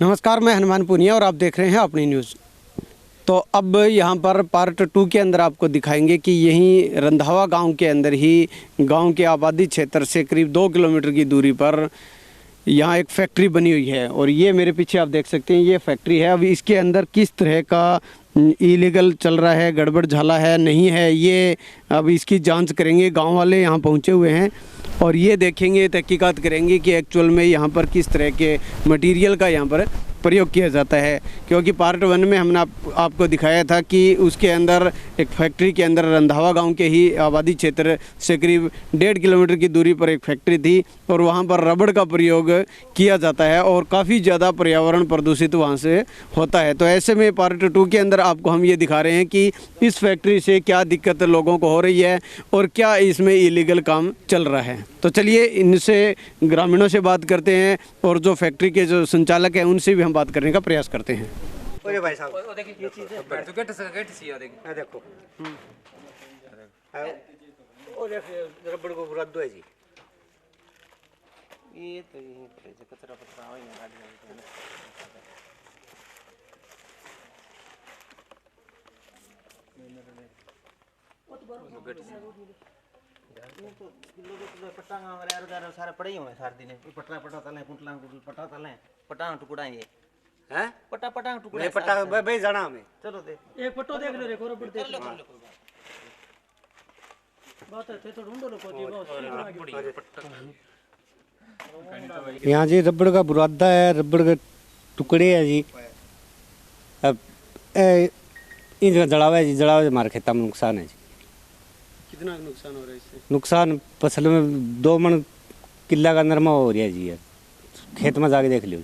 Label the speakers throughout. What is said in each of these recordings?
Speaker 1: नमस्कार, मैं हनुमान पुनिया और आप देख रहे हैं अपनी न्यूज़। तो अब यहाँ पर पार्ट 2 के अंदर आपको दिखाएंगे कि यहीं रंधावा गांव के अंदर ही गांव के आबादी क्षेत्र से करीब 2 किलोमीटर की दूरी पर यहाँ एक फैक्ट्री बनी हुई है और ये मेरे पीछे आप देख सकते हैं ये फैक्ट्री है। अब इसके अंदर किस तरह का इलीगल चल रहा है, गड़बड़ झाला है नहीं है, ये अब इसकी जांच करेंगे। गांव वाले यहाँ पहुँचे हुए हैं और ये देखेंगे, तहकीकात करेंगे कि एक्चुअल में यहाँ पर किस तरह के मटेरियल का यहाँ पर प्रयोग किया जाता है। क्योंकि पार्ट 1 में हमने आपको दिखाया था कि उसके अंदर एक फैक्ट्री के अंदर रंधावा गांव के ही आबादी क्षेत्र से करीब 1.5 किलोमीटर की दूरी पर एक फैक्ट्री थी और वहां पर रबड़ का प्रयोग किया जाता है और काफ़ी ज़्यादा पर्यावरण प्रदूषित वहां से होता है। तो ऐसे में पार्ट 2 के अंदर आपको हम ये दिखा रहे हैं कि इस फैक्ट्री से क्या दिक्कत लोगों को हो रही है और क्या इसमें इलीगल काम चल रहा है। तो चलिए इनसे, ग्रामीणों से बात करते हैं और जो फैक्ट्री के जो संचालक हैं उनसे भी हम बात करने का प्रयास करते हैं।
Speaker 2: अरे भाई साहब, ये चीज़ है तो गेट सी आ देखो, देखो वो देखिए रबड़ को रद्द है जी। ये तो ये कचरा पचरा हो ना गाड़ी पटांगा हमारे सारे पड़े ही हुए सारे दिन पटरा पटा तले कुंटला पटा तले पटांग टुकड़ा ये हैं पटा पटांग टुकड़ा नहीं पटा भाई जाना हमें चलो दे एक पट्टो देख लो रे रबड़ देख लो बात है तो ढूंढो लो कोई
Speaker 3: यहाँ जी रबड़ का बुरादा है, रबड़ के टुकड़े है जी। अब इनका जड़ावा है जी, जड़ावा से हमारे खेतों में नुकसान है जी।
Speaker 1: कितना नुकसान हो रहा है इससे?
Speaker 3: नुकसान फसल में 2 मन किला का नरमा हो रहा है जी। यार खेत में जाके देख लो,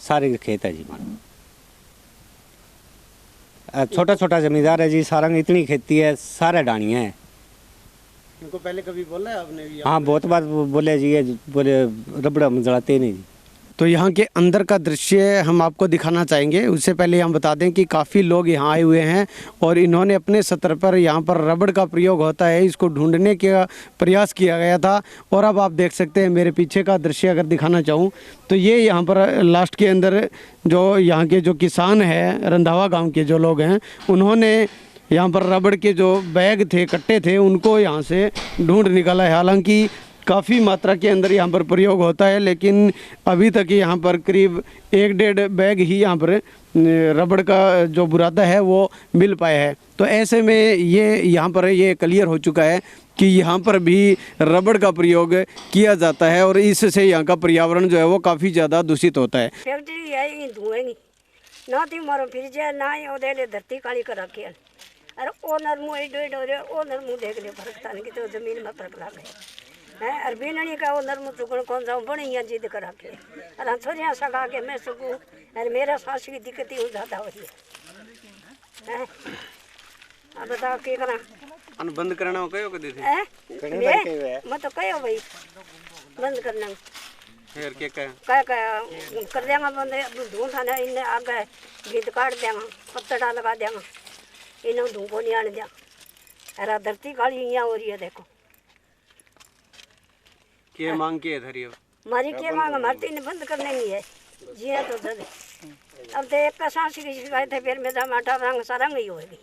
Speaker 3: सारे खेत है जी हमारा। छोटा छोटा जमींदार है जी, सारंग इतनी खेती है, सारे डाणियाँ हैं।
Speaker 1: इनको पहले कभी बोला है आपने?
Speaker 3: हाँ बहुत बार बोले जी, ये बोले रबड़ हम जलाते नहीं जी।
Speaker 1: तो यहाँ के अंदर का दृश्य हम आपको दिखाना चाहेंगे। उससे पहले हम बता दें कि काफ़ी लोग यहाँ आए हुए हैं और इन्होंने अपने सतर पर यहाँ पर रबड़ का प्रयोग होता है इसको ढूंढने का प्रयास किया गया था। और अब आप देख सकते हैं मेरे पीछे का दृश्य अगर दिखाना चाहूँ तो ये यहाँ पर लास्ट के अंदर जो यहाँ के जो किसान हैं, रंधावा गाँव के जो लोग हैं, उन्होंने यहाँ पर रबड़ के जो बैग थे, कट्टे थे, उनको यहाँ से ढूंढ निकाला है। हालांकि काफ़ी मात्रा के अंदर यहाँ पर प्रयोग होता है लेकिन अभी तक यहाँ पर करीब 1-1.5 बैग ही यहाँ पर रबड़ का जो बुरादा है वो मिल पाया है। तो ऐसे में ये यहाँ पर ये क्लियर हो चुका है कि यहाँ पर भी रबड़ का प्रयोग किया जाता है और इससे यहाँ का पर्यावरण जो है वो काफ़ी ज़्यादा दूषित होता है।
Speaker 4: फैक्ट्री है धुएं ना थी मारो फिर जाए ना ही ओदे धरती काली कर रखी है। अरे ओ नरमू ओ नरमू देख ले फर्क था कि तो जमीन में फर्क लग है। अरबी नहीं का वो नरमू टुकड़ कौन सा बड़ी जिद कर रखे। अरे छोरियाँ सगा के मैं सकूँ, अरे मेरा सांस की दिक्कत ही ज़्यादा हो रही है। अब बताओ क्या करा?
Speaker 1: बंद करना कहो कदी थे?
Speaker 4: मैं तो कहो भाई बंद करना
Speaker 1: फिर क्या
Speaker 4: कर देंगे बंद। धूल थाने इन्हें आ गए गीत काट देंगे, पत्ता लगा देंगे, इन्हें धूप नहीं आने दें। अरे धरती काली यहाँ हो रही है देखो।
Speaker 1: क्या मांग के है धरियो?
Speaker 4: हमारी क्या मांग? हमारी इन्हें बंद करने नहीं है जी तो दे। अब तो एक का सांस की शिकायत है, फिर मेरा माटा रंग सारंग ही होगी।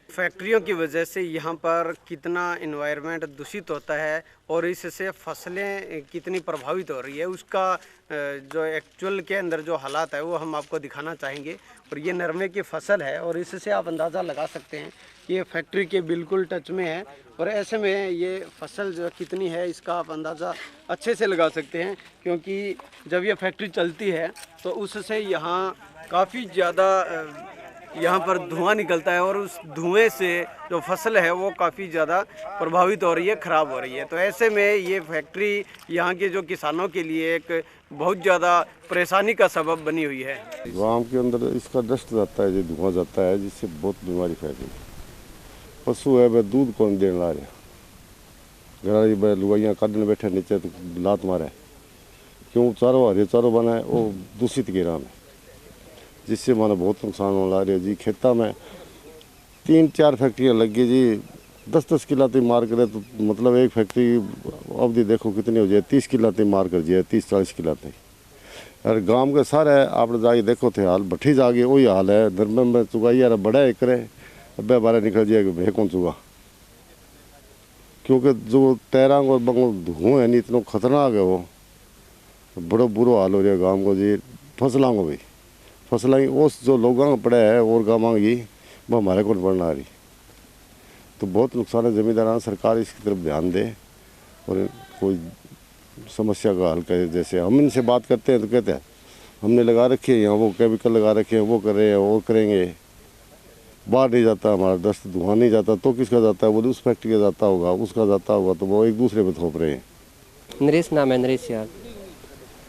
Speaker 1: फैक्ट्रियों की वजह से यहाँ पर कितना एनवायरनमेंट दूषित होता है और इससे फसलें कितनी प्रभावित हो रही है उसका जो एक्चुअल के अंदर जो हालात है वो हम आपको दिखाना चाहेंगे। और ये नरमे की फसल है और इससे आप अंदाज़ा लगा सकते हैं कि ये फैक्ट्री के बिल्कुल टच में है और ऐसे में ये फसल जो कितनी है इसका आप अंदाज़ा अच्छे से लगा सकते हैं। क्योंकि जब ये फैक्ट्री चलती है तो उससे यहाँ काफ़ी ज़्यादा यहाँ पर धुआं निकलता है और उस धुएं से जो फसल है वो काफ़ी ज़्यादा प्रभावित हो रही है, ख़राब हो रही है। तो ऐसे में ये फैक्ट्री यहाँ के जो किसानों के लिए एक बहुत ज़्यादा परेशानी का सबब बनी हुई है।
Speaker 5: गाँव के अंदर इसका डस्ट जाता है, जो धुआं जाता है जिससे बहुत बीमारी फैल रही है। पशु है वह दूध कौन देने ला रहा, घर लुगाइयाँ काटने बैठे नीचे तो लात मारे क्यों चारों हरे चारों बनाए वो दूषित गिरा में, जिससे माना बहुत नुकसान होने लग रहा है जी। खेता में 3-4 फैक्ट्रियाँ लग गई जी, 10-10 किला तक मार करे तो मतलब एक फैक्ट्री अवधि देखो कितनी हो जाए, 30 किला तक मार कर जाए, 30-40 किला तक। और गांव के सारे आप जाके देखो थे हाल भट्ठी जाके वही हाल है। धर्म में चुगाई यार बड़ा एक करे अब बारह निकल जाएगा भे कौन चुगा, क्योंकि जो तैरांग और बंग धुआं है नहीं इतना खतरनाक है वो, बड़ा बुरा हाल हो रहा है गांव को जी। फसलों को भी फसलों उस जो लोगों को पड़ा है और गाँव की वो हमारे को पड़ना आ रही, तो बहुत नुकसान है। जमींदारान सरकार इसकी तरफ ध्यान दे और कोई समस्या का हल करे। जैसे हम इनसे बात करते हैं तो कहते हैं हमने लगा रखे हैं यहाँ, वो केमिकल लगा रखे हैं, वो कर रहे हैं और करेंगे, बाहर नहीं जाता हमारा दस्त, धुआं नहीं जाता तो किसका जाता है? वो उस फैक्ट्री का जाता होगा, उसका जाता होगा, तो वो एक दूसरे पे थोप रहे हैं।
Speaker 6: नरेश नाम है, नरेश यार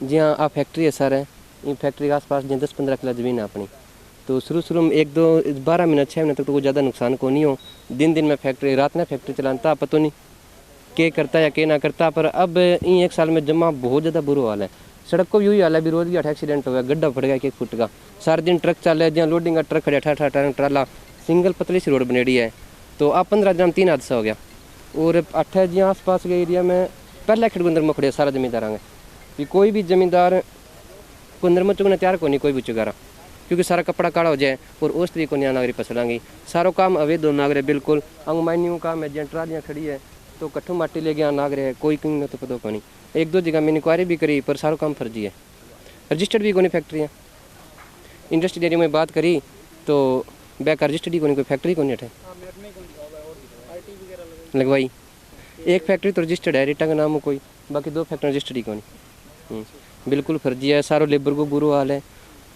Speaker 6: जी। हाँ आप फैक्ट्री है सर है, इन फैक्ट्री के आसपास जो 10-15 किला ज़मीन है अपनी, तो शुरू में 1-2-12 मिनट 6 महीने तक तो कोई ज़्यादा नुकसान को नहीं हो। दिन में फैक्ट्री, रात में फैक्ट्री चलाता पता नहीं के करता या के ना करता, पर अब इन 1 साल में जमा बहुत ज़्यादा बुरा हाल है। सड़क को भी यही हाल है, भी रोज भी 8 एक्सीडेंट हो गया, गड्ढा फट गया 1 फुट का, सारे दिन ट्रक चल रहा है, जहाँ लोडिंग का ट्रक खड़े 18 ट्राला, सिंगल पतली सी रोड बनेड़ी है, तो आप 15 दिन 3 हादसा हो गया। और 8 जी आस-पास के एरिया में पहले खिड़ अंदर मखड़े सारा जमींदार आगे भी, कोई भी जमींदार को अंदर में चुगना तैयार को नहीं कोई भी चुगारा, क्योंकि सारा कपड़ा काला हो जाए और उस तरीके को नहीं नागरी फसलांगी, सारो काम अवैध नागरे बिल्कुल। अंगमाइनियों काम है, जहाँ ट्रालियाँ खड़ी है तो कट्ठू माटी ले गया नागरे है, कोई क्यों नहीं तो पता को नहीं। 1-2 जगह मैंने इंक्वायरी भी करी पर सारो काम फर्जी है, रजिस्टर्ड भी कोई फैक्ट्री है। इंडस्ट्रियल एरिया में बात करी तो बैक रजिस्टर्ड ही कोई फैक्ट्री को नहीं है लगवाई। एक फैक्ट्री तो रजिस्टर्ड है रेटा का नाम हो कोई, बाकी 2 फैक्ट्री रजिस्टर्ड ही को नहीं, बिल्कुल फर्जी है। सारो लेबर को बुरा हाल है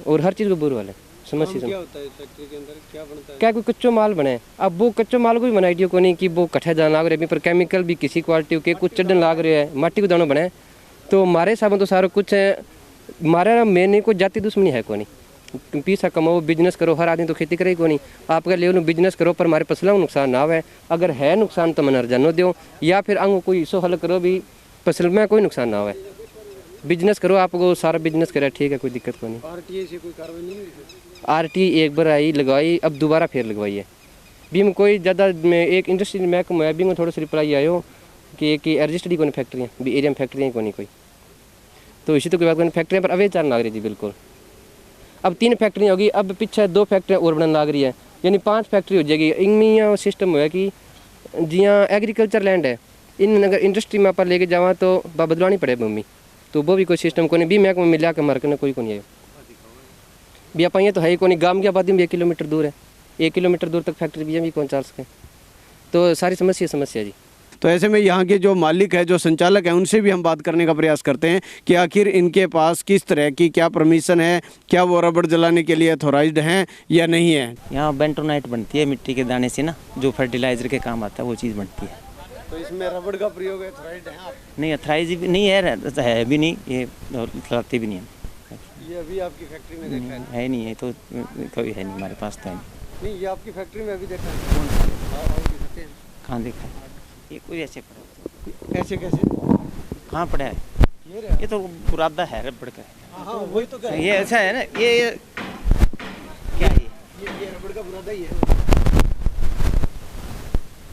Speaker 6: और हर चीज़ को बुरा हाल है। समस्या क्या होता है फैक्ट्री के अंदर, क्या बनता है? क्या कोई कच्चो माल बने, अब वो कच्चो माल को भी बना आइडिया को नहीं कि वो कट्ठे जान लाग रहे, पर केमिकल भी किसी क्वालिटी के कुछ चढ़न लाग रहे हैं, माटी को दानों बने। तो हमारे हिसाब में तो सारा कुछ है, हमारा मैंने कोई जाति दुश्मनी है को नहीं, पैसा कमाओ बिजनेस करो, हर आदमी तो खेती करे को नहीं, आपका लेवल बिजनेस करो पर हमारे फसलों को नुकसान ना आवे, अगर है नुकसान तो मन अर्जानो दो, या फिर अंग कोई इसो हल करो भी फसल में कोई नुकसान ना आवे, बिजनेस करो। आपको सारा बिजनेस करे ठीक है, कोई दिक्कत को नहीं।
Speaker 1: आरटीए से कोई कार्रवाई नहीं हुई?
Speaker 6: आरटीए एक बार आई लगवाई, अब दोबारा फिर लगवाई है। भी में कोई ज़्यादा में एक इंडस्ट्री महकमा है, भी में थोड़ा सा रिप्लाई आयो कि रजिस्टर्ड को नहीं फैक्ट्रियाँ भी एरिया में फैक्ट्रियाँ को नहीं कोई, तो इसी तो कोई बात नहीं, फैक्ट्रियाँ पर अवैध चालन लग रही थी बिल्कुल। अब 3 फैक्ट्रियाँ होगी, अब पीछे 2 फैक्ट्रियाँ और बनने लग रही है, यानी 5 फैक्ट्री हो जाएगी। इनमें सिस्टम हुआ कि जियाँ एग्रीकल्चर लैंड है, इन अगर इंडस्ट्री में आप लेके जावा तो बदलवानी पड़े भूमि, तो वो भी कोई सिस्टम को नहीं, भी महकमा मिला के मार्केट में कोई को नहीं आए भी आप ये तो है ही कौन, गांव की आबादी में 1 किलोमीटर दूर है, 1 किलोमीटर दूर तक फैक्ट्री भी कौन चल सके, तो सारी समस्या जी।
Speaker 1: तो ऐसे में यहाँ के जो मालिक है, जो संचालक हैं, उनसे भी हम बात करने का प्रयास करते हैं कि आखिर इनके पास किस तरह की क्या परमिशन है, क्या वो रबड़ जलाने के लिए अथोराइज्ड हैं या नहीं है।
Speaker 2: यहाँ बेंटोनाइट बनती है मिट्टी के दाने से ना, जो फर्टिलाइजर के काम आता है वो चीज़ बनती है।
Speaker 1: तो इसमें रबड़ का प्रयोग अथोराइज्ड है आप?
Speaker 2: नहीं अथोराइज भी नहीं है भी नहीं, ये चलाते भी नहीं है।
Speaker 1: ये अभी आपकी फैक्ट्री में देखा है?
Speaker 2: है नहीं, है तो कोई है नहीं हमारे पास तो है
Speaker 1: नहीं। ये आपकी फैक्ट्री में अभी देखा है?
Speaker 2: कहाँ देखा है? ये कोई ऐसे पड़ा,
Speaker 1: ऐसे कैसे
Speaker 2: कहाँ पड़ा है? ये तो बुरादा है रबड़ का।
Speaker 1: हाँ वही तो कह रहे हैं।
Speaker 2: ये ऐसा है ना, ये क्या है
Speaker 1: ये रबड़ का बुरादा ही है।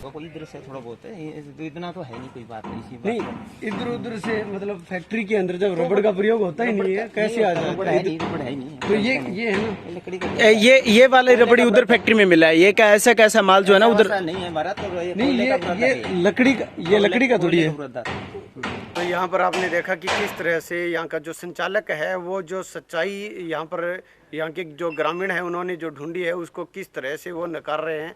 Speaker 2: कोई इधर से थोड़ा बहुत है, तो इतना तो है नहीं, कोई बात नहीं।
Speaker 1: नहीं इधर उधर से मतलब फैक्ट्री के अंदर जब रबड़ का प्रयोग होता ही नहीं है, कैसे आ जाता है? तो ये है ना
Speaker 2: लकड़ी का,
Speaker 7: ये वाले रबड़ी उधर फैक्ट्री में मिला है, ये क्या ऐसा कैसा माल जो है ना उधर
Speaker 2: नहीं है हमारा तो
Speaker 1: नहीं, ये लकड़ी का थोड़ी है। तो यहाँ पर आपने देखा कि किस तरह से यहाँ का जो संचालक है, वो जो सच्चाई यहाँ पर यहाँ के जो ग्रामीण है उन्होंने जो ढूंढी है उसको किस तरह से वो नकार रहे हैं।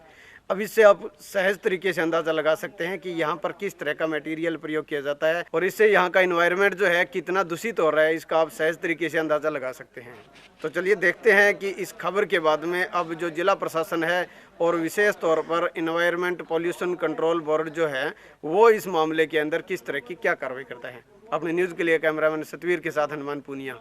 Speaker 1: अब इससे आप सहज तरीके से अंदाज़ा लगा सकते हैं कि यहाँ पर किस तरह का मटेरियल प्रयोग किया जाता है और इससे यहाँ का एनवायरनमेंट जो है कितना दूषित हो रहा है, इसका आप सहज तरीके से अंदाज़ा लगा सकते हैं। तो चलिए देखते हैं कि इस खबर के बाद में अब जो जिला प्रशासन है और विशेष तौर पर एनवायरनमेंट पॉल्यूशन कंट्रोल बोर्ड जो है वो इस मामले के अंदर किस तरह की क्या कार्रवाई करता है। अपने न्यूज़ के लिए कैमरामैन सतवीर के साथ हनुमान पूनिया।